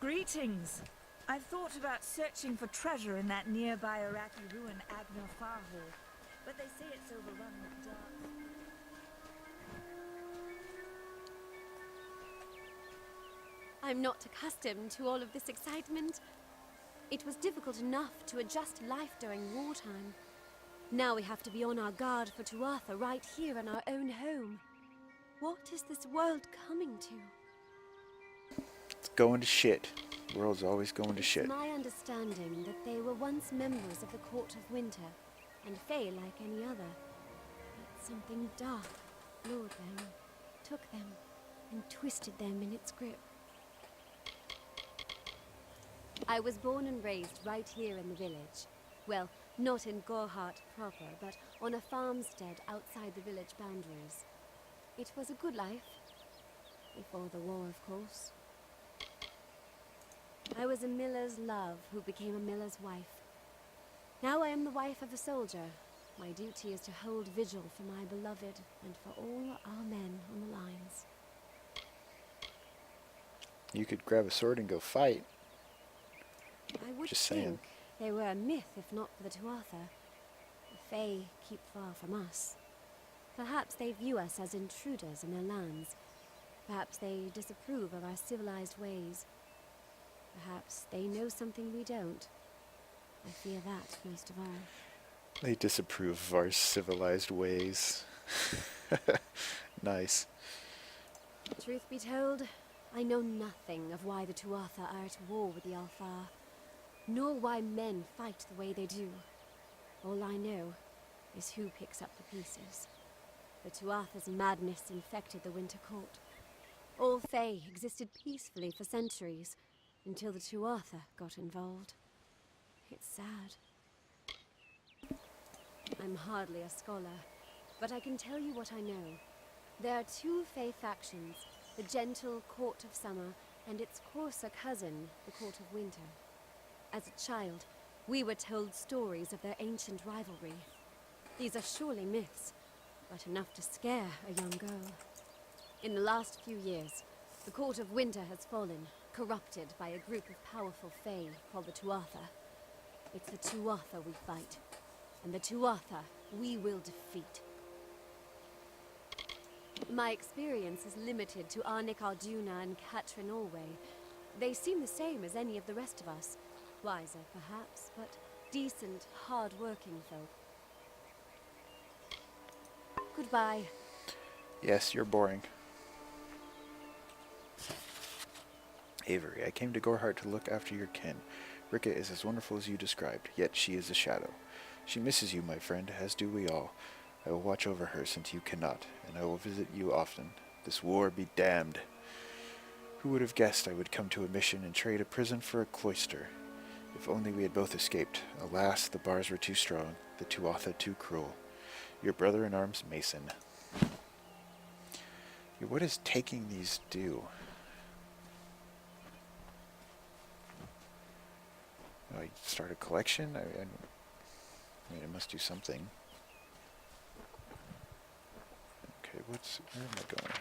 Greetings. I've thought about searching for treasure in that nearby Iraqi ruin Agna Farhul, but they say it's overrun with dark. I'm not accustomed to all of this excitement. It was difficult enough to adjust to life during wartime. Now we have to be on our guard for Tuatha right here in our own home. What is this world coming to? It's going to shit. The world's always going to shit. It's my understanding that they were once members of the Court of Winter, and Fae like any other. But something dark lured them, took them, and twisted them in its grip. I was born and raised right here in the village. Well, not in Gorhart proper, but on a farmstead outside the village boundaries. It was a good life. Before the war, of course. I was a miller's love who became a miller's wife. Now I am the wife of a soldier. My duty is to hold vigil for my beloved and for all our men on the lines. You could grab a sword and go fight. I would Just think saying. they were a myth if not for the Tuatha. The Fae keep far from us. Perhaps they view us as intruders in their lands. Perhaps they disapprove of our civilized ways. Perhaps they know something we don't. I fear that most of all. They disapprove of our civilized ways. Nice. Truth be told, I know nothing of why the Tuatha are at war with the Alfar, nor why men fight the way they do. All I know is who picks up the pieces. The Tuatha's madness infected the Winter Court. All Fae existed peacefully for centuries, until the Tuatha got involved. It's sad. I'm hardly a scholar, but I can tell you what I know. There are two Fae factions, the gentle Court of Summer and its coarser cousin, the Court of Winter. As a child, we were told stories of their ancient rivalry. These are surely myths, but enough to scare a young girl. In the last few years, the Court of Winter has fallen, corrupted by a group of powerful Fae called the Tuatha. It's the Tuatha we fight, and the Tuatha we will defeat. My experience is limited to Arnik Arduna and Katrin Orway. They seem the same as any of the rest of us. Wiser, perhaps, but decent, hard-working folk. Goodbye. Yes, you're boring. Avery, I came to Gorhart to look after your kin. Rika is as wonderful as you described, yet she is a shadow. She misses you, my friend, as do we all. I will watch over her since you cannot, and I will visit you often. This war be damned. Who would have guessed I would come to a mission and trade a prison for a cloister? If only we had both escaped. Alas, the bars were too strong, the Tuatha too cruel. Your brother-in-arms, Mason. What does taking these do? Oh, I start a collection? I mean, it must do something. Okay, where am I going?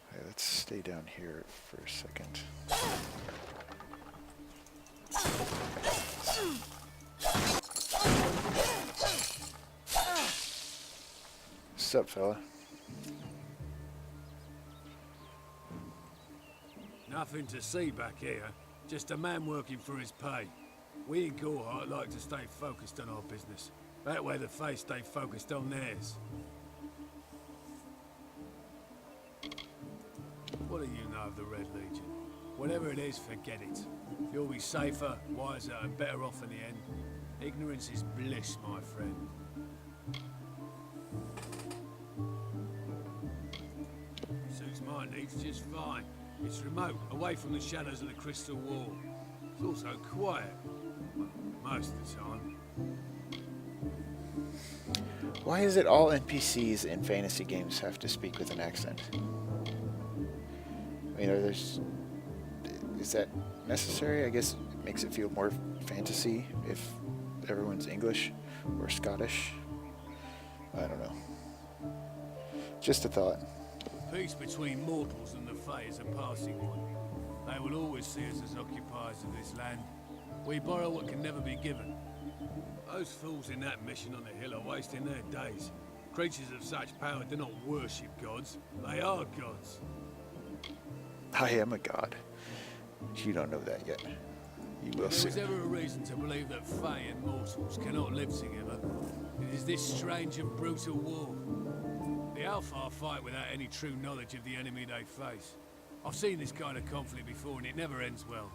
Okay, let's stay down here for a second. What's up, fella? Nothing to see back here. Just a man working for his pay. We in Gorhart like to stay focused on our business. That way the Fae stay focused on theirs. What do you know of the Red Legion? Whatever it is, forget it. You'll be safer, wiser, and better off in the end. Ignorance is bliss, my friend. Suits my needs just fine. It's remote, away from the shadows of the Crystal Wall. It's also quiet. Well, most of the time. Why is it all NPCs in fantasy games have to speak with an accent? I mean, is that necessary? I guess it makes it feel more fantasy if everyone's English or Scottish. I don't know. Just a thought. Peace between mortals and the Fae is a passing one. They will always see us as occupiers of this land. We borrow what can never be given. Those fools in that mission on the hill are wasting their days. Creatures of such power do not worship gods. They are gods. I am a god. You don't know that yet. You will If there was soon. ever a reason to believe that Fae and mortals cannot live together, it is this strange and brutal war. The Alpha fight without any true knowledge of the enemy they face. I've seen this kind of conflict before and it never ends well.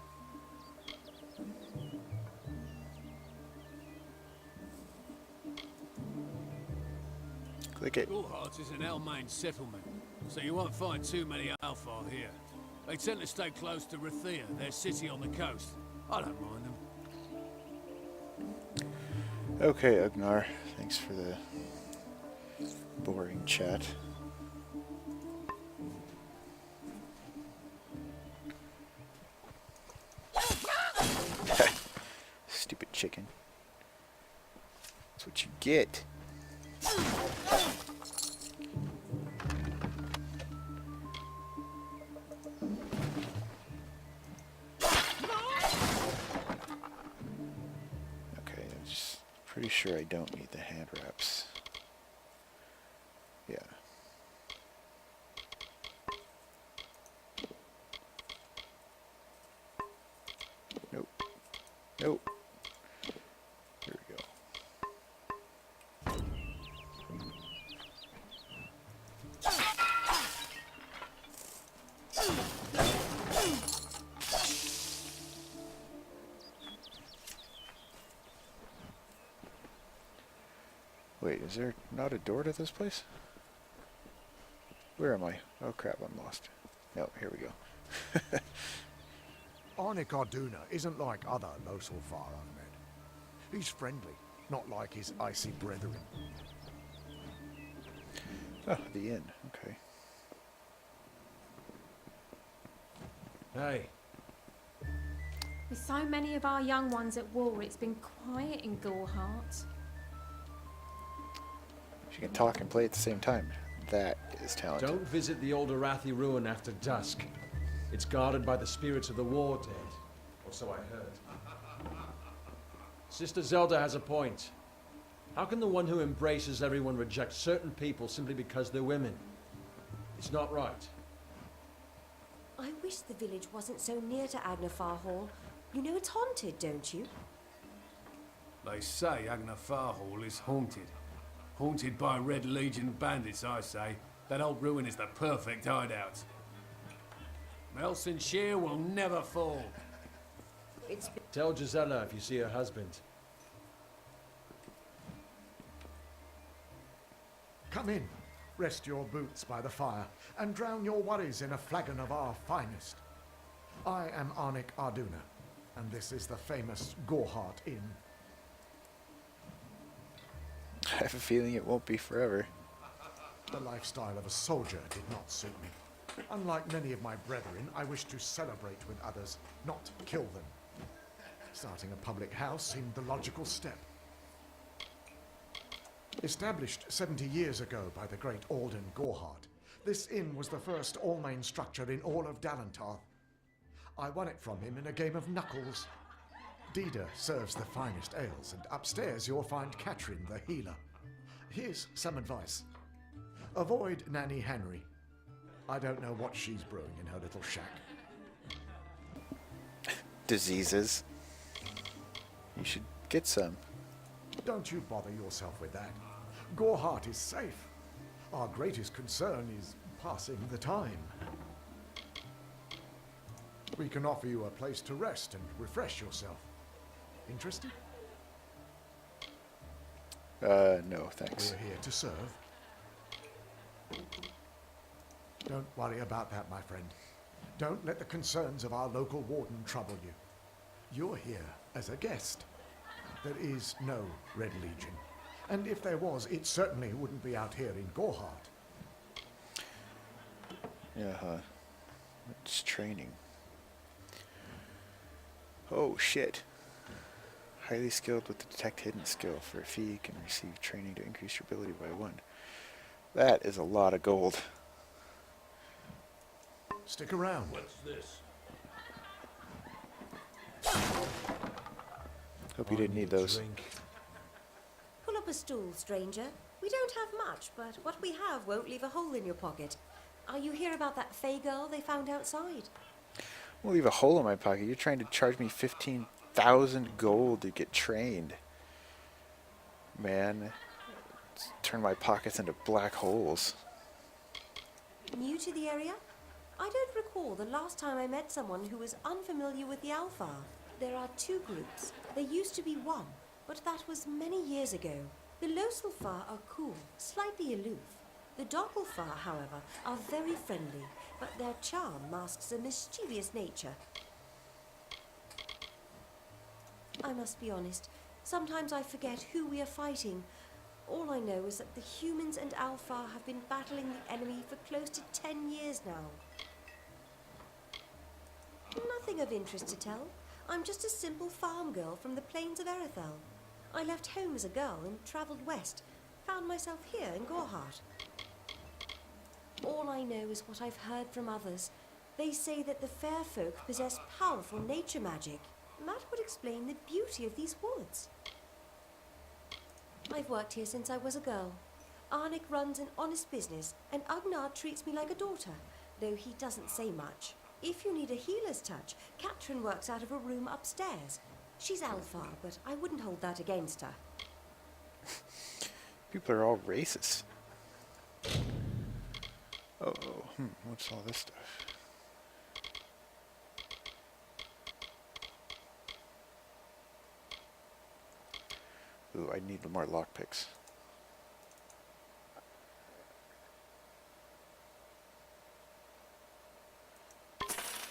Click it. Gorhart is an Almain settlement, so you won't find too many Alpha here. They tend to stay close to Rathia, their city on the coast. I don't mind them. Okay, Ugnar. Thanks for the boring chat. Stupid chicken. That's what you get. Okay, I'm just pretty sure I don't need the hand wraps. Yeah. Nope. Nope. Here we go. Wait, is there not a door to this place? Where am I? Oh crap, I'm lost. No, here we go. Arnik Arduna isn't like other Losalfar I've met. He's friendly, not like his icy brethren. Oh, the inn. Okay. Hey, With so many of our young ones at war, it's been quiet in Gorhart. She can talk and play at the same time. That is talented. Don't visit the old Arathi ruin after dusk. It's guarded by the spirits of the war dead. Or so I heard. Sister Zelda has a point. How can the one who embraces everyone reject certain people simply because they're women? It's not right. I wish the village wasn't so near to Agnafar Hall. You know it's haunted, don't you? they say Agnafar Hall is haunted. Haunted by Red Legion bandits, I say. That old ruin is the perfect hideout. Melson will never fall. It's Tell Gisela if you see her husband. Come in, rest your boots by the fire, and drown your worries in a flagon of our finest. I am Arnik Arduna, and this is the famous Gorhart Inn. I have a feeling it won't be forever. The lifestyle of a soldier did not suit me. Unlike many of my brethren, I wish to celebrate with others, not kill them. Starting a public house seemed the logical step. Established 70 years ago by the great Alden Gorhart, this inn was the first all-main structure in all of Dalantarth. I won it from him in a game of knuckles. Dida serves the finest ales, and upstairs you'll find Katrin the healer. Here's some advice. Avoid Nanny Henry. I don't know what she's brewing in her little shack. Diseases. You should get some. Don't you bother yourself with that. Gorhart is safe. Our greatest concern is passing the time. We can offer you a place to rest and refresh yourself. Interested? No, thanks. We're here to serve. Don't worry about that, my friend. Don't let the concerns of our local warden trouble you. You're here as a guest. There is no Red Legion. And if there was, it certainly wouldn't be out here in Gorhart. Yeah, it's training. Oh, shit. Highly skilled with the Detect Hidden skill. For a fee, you can receive training to increase your ability by 1. That is a lot of gold. Stick around. What's this? Hope you didn't need those. Drink. Pull up a stool, stranger. We don't have much, but what we have won't leave a hole in your pocket. Are you here about that Fey girl they found outside? I'll leave a hole in my pocket. You're trying to charge me 15,000 gold to get trained. Man, turn my pockets into black holes. New to the area? I don't recall the last time I met someone who was unfamiliar with the Alpha. There are two groups. There used to be one, but that was many years ago. The Loselfar are cool, slightly aloof. The Doppelfar, however, are very friendly, but their charm masks a mischievous nature. I must be honest, sometimes I forget who we are fighting. All I know is that the humans and Alpha have been battling the enemy for close to 10 years now. Nothing of interest to tell. I'm just a simple farm girl from the plains of Erethel. I left home as a girl and travelled west. Found myself here in Gorhart. All I know is what I've heard from others. They say that the fair folk possess powerful nature magic. That would explain the beauty of these woods. I've worked here since I was a girl. Arnik runs an honest business, and Agnar treats me like a daughter, though he doesn't say much. If you need a healer's touch, Katrin works out of a room upstairs. She's Alpha, but I wouldn't hold that against her. People are all racist. Oh, what's all this stuff? Ooh, I need more lockpicks.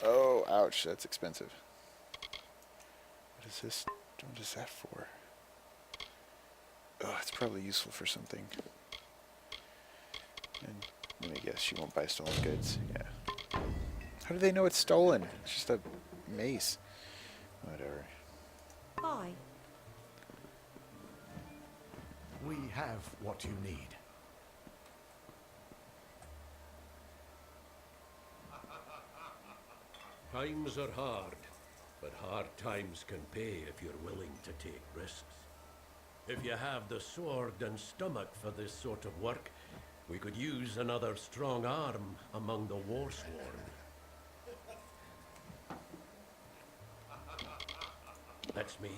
Oh, ouch, that's expensive. What is this? What is that for? Oh, it's probably useful for something. And let me guess, she won't buy stolen goods. Yeah. How do they know it's stolen? It's just a mace. Whatever. Bye. We have what you need. Times are hard, but hard times can pay if you're willing to take risks. If you have the sword and stomach for this sort of work, we could use another strong arm among the warsworn. That's me,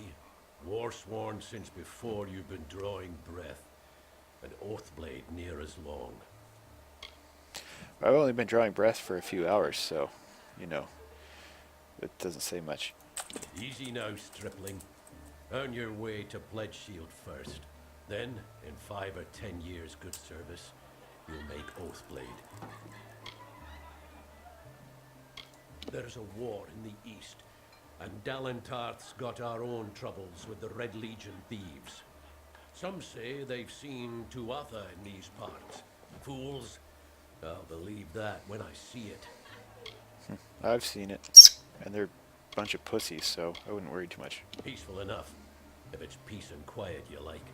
warsworn since before you've been drawing breath, an oathblade near as long. I've only been drawing breath for a few hours, so, you know, it doesn't say much. Easy now, stripling. Earn your way to Pledge Shield first. Then, in 5 or 10 years' good service, you'll make Oathblade. There's a war in the east, and Dalentarth's got our own troubles with the Red Legion thieves. Some say they've seen Tuatha in these parts. Fools. I'll believe that when I see it. I've seen it, and they're a bunch of pussies, so I wouldn't worry too much. Peaceful enough, if it's peace and quiet you like.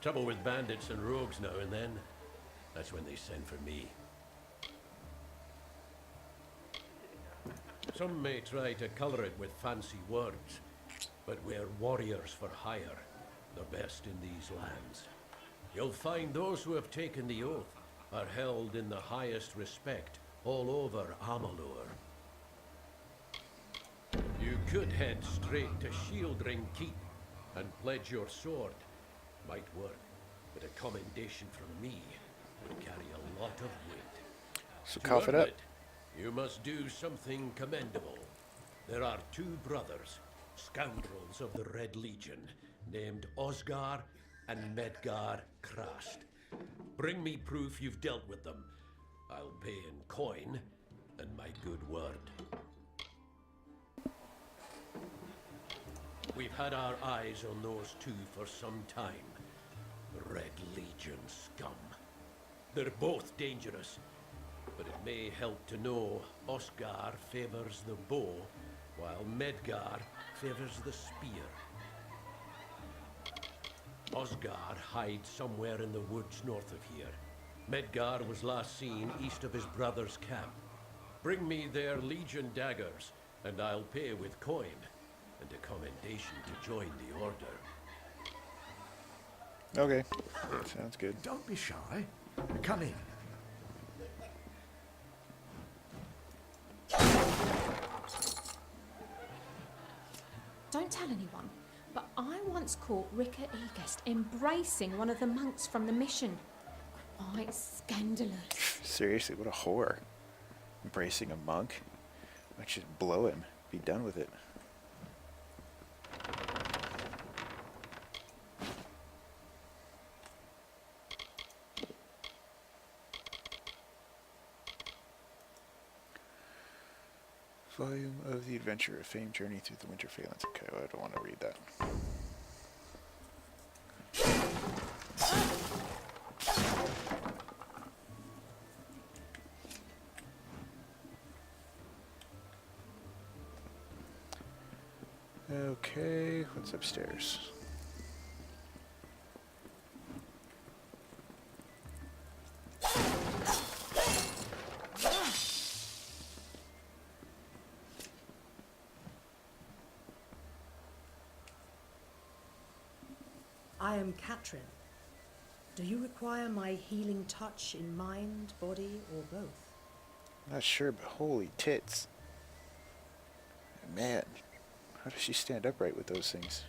Trouble with bandits and rogues now and then, that's when they send for me. Some may try to colour it with fancy words, but we're warriors for hire, the best in these lands. You'll find those who have taken the oath are held in the highest respect all over Amalur. You could head straight to Shieldring Keep and pledge your sword. Might work, but a commendation from me would carry a lot of weight. So To cough it earn up. you must do something commendable. There are 2 brothers, scoundrels of the Red Legion, named Osgar and Medgar Krast. Bring me proof you've dealt with them. I'll pay in coin and my good word. We've had our eyes on those 2 for some time. Red Legion scum. They're both dangerous, but it may help to know Osgar favors the bow, while Medgar favors the spear. Osgar hides somewhere in the woods north of here. Medgar was last seen east of his brother's camp. Bring me their Legion daggers, and I'll pay with coin, and a commendation to join the order. Okay, sounds good. Don't be shy. Come in. Don't tell anyone, but I once caught Rika Egest embracing one of the monks from the mission. Quite scandalous. Seriously, what a whore. Embracing a monk. I should blow him. Be done with it. Volume of the Adventure, a famed journey through the winter phalanx. Okay, well, I don't want to read that. Okay, what's upstairs? I am Katrin. Do you require my healing touch in mind, body, or both? Not sure, but holy tits. Man, how does she stand upright with those things?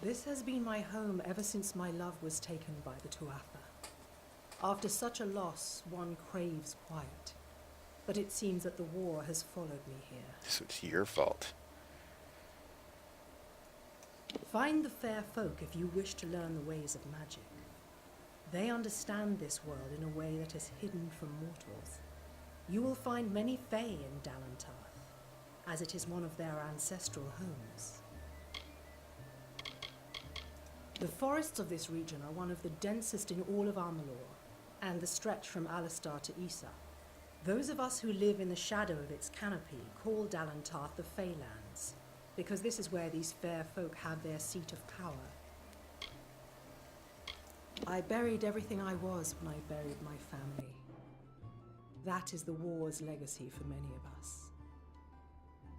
This has been my home ever since my love was taken by the Tuatha. After such a loss, one craves quiet. But it seems that the war has followed me here. So it's your fault. Find the fair folk if you wish to learn the ways of magic. They understand this world in a way that is hidden from mortals. You will find many Fae in Dalantarth, as it is one of their ancestral homes. The forests of this region are one of the densest in all of Amalur, and the stretch from Alistar to Isa. Those of us who live in the shadow of its canopy call Dalantarth the Feylands, because this is where these fair folk have their seat of power. I buried everything I was when I buried my family. That is the war's legacy for many of us.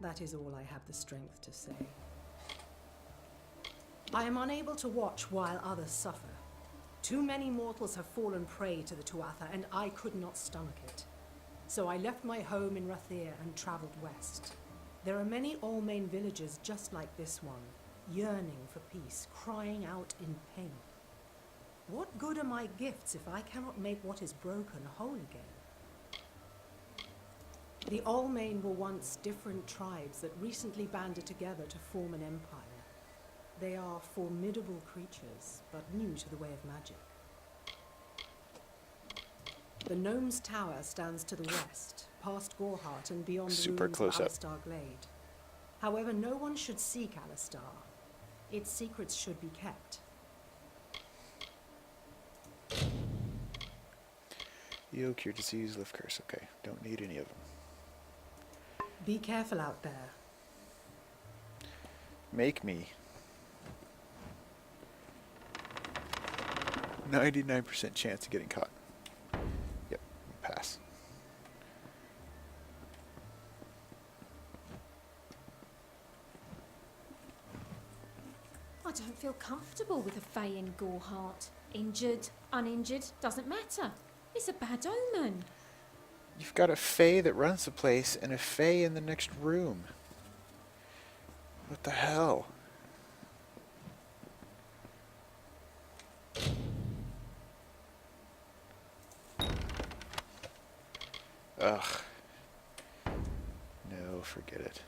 That is all I have the strength to say. I am unable to watch while others suffer. Too many mortals have fallen prey to the Tuatha, and I could not stomach it. So I left my home in Rathir and traveled west. There are many Allmain villages just like this one, yearning for peace, crying out in pain. What good are my gifts if I cannot make what is broken whole again? The Allmain were once different tribes that recently banded together to form an empire. They are formidable creatures, but new to the way of magic. The Gnome's Tower stands to the west, past Gorhart and beyond the ruins of Alistar Glade. However, no one should seek Alistar. Its secrets should be kept. Heal, cure disease, lift curse. Okay, don't need any of them. Be careful out there. Make me. 99% chance of getting caught. Yep, pass. I don't feel comfortable with a Fae in Gorhart. Injured, uninjured, doesn't matter. It's a bad omen. You've got a Fae that runs the place and a Fae in the next room. What the hell? Ugh. No, forget it.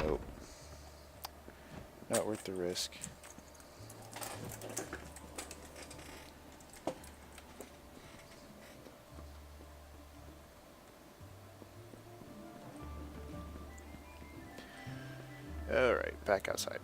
Nope. Not worth the risk. Alright, back outside.